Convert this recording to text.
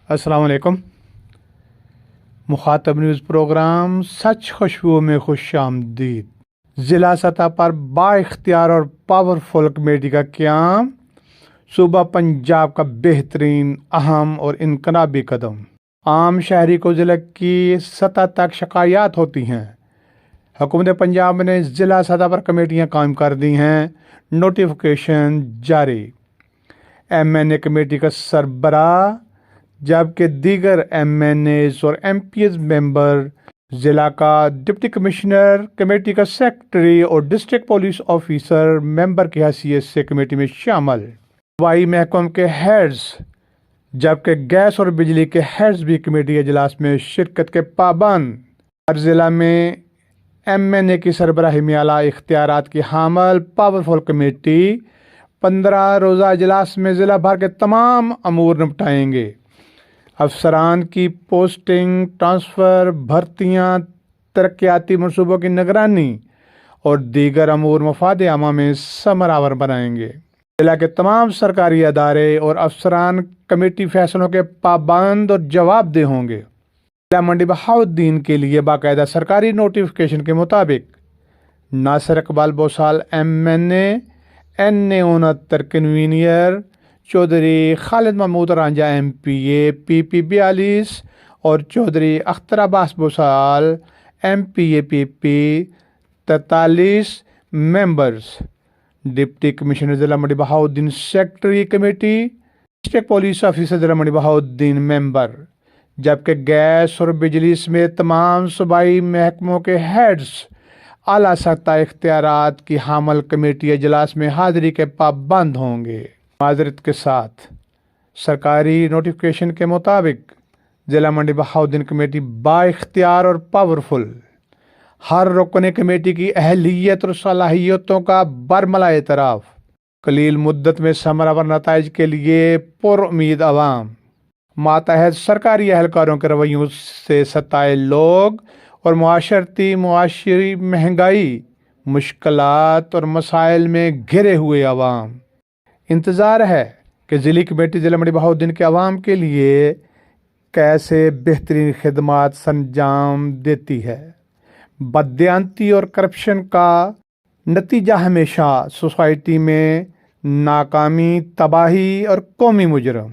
अस्सलाम वालेकुम। मुखातब news programme सच खुशबू में खुश आमदीद। ज़िला सतह पर बाइख्तियार और पावरफुल कमेटी का क़याम सूबा पंजाब का बेहतरीन, अहम और इनकलाबी कदम। आम शहरी को ज़िले की सतह तक शिकायत होती हैं। हुकूमत पंजाब ने ज़िला सतह पर कमेटियाँ कायम कर दी हैं। नोटिफिकेशन जारी। MNA कमेटी का सरबराह जबकि दीगर MNAs और MPs मेंबर, ज़िला का डिप्टी कमिश्नर, कमेटी का सेक्रेटरी और डिस्ट्रिक्ट पुलिस ऑफिसर मेंबर की हैसियत से कमेटी में शामिल। हवाई महकम के हेड्स जबकि गैस और बिजली के हेड्स भी कमेटी इजलास में शिरकत के पाबंद। हर ज़िला में MNA की सरबराही में आला इख्तियारात की हामिल पावरफुल कमेटी 15 रोज़ा इजलास में ज़िला भर के तमाम अमूर निपटाएंगे। अफसरान की पोस्टिंग, ट्रांसफ़र, भर्तियाँ, तरक्याती मनसूबों की निगरानी और दीगर अमूर मफाद आमा में समरावर बनाएंगे। जिला के तमाम सरकारी अदारे और अफसरान कमेटी फैसलों के पाबंद और जवाबदेह होंगे। जिला मंडी बहाउद्दीन के लिए बाकायदा सरकारी नोटिफिकेशन के मुताबिक Nasir Iqbal Bosal MNA, NA 69 convener, Chaudhry Khalid Mahmood Ranjha MPA PP 42 और Chaudhry Akhtar Abbas Bosal MPA PP 43 members. Deputy commissioner ज़िला Mandi Bahauddin secretary committee, district police officer ज़िला मंडी बहाउद्दीन मेंबर, जबकि गैस और बिजली समेत तमाम सूबाई महकमों के हेड्स आला सत्ता इख्तियारात की हामिल कमेटी इजलास में हाजिरी के पाबंद होंगे। माजरत के साथ सरकारी नोटिफिकेशन के मुताबिक ज़िला मंडी बहाउद्दीन कमेटी बाइख्तियार और पावरफुल। हर रुकन कमेटी की अहलियत और सलाहियतों का बरमला एतराफ़। कलील मुद्दत में समरावर नताइज के लिए पुरुम्मीद अवाम। मातहत सरकारी अहलकारों के रवैयों से सताए लोग और मुआशरी महंगाई, मुश्किलात और मसाइल में घिरे हुए अवाम। इंतज़ार है कि ज़िली कमेटी ज़िला मंडी बहाउद्दीन के अवाम के लिए कैसे बेहतरीन खिदमात सरंजाम देती है। बददियांती और करप्शन का नतीजा हमेशा सोसाइटी में नाकामी, तबाही और कौमी मुजरम।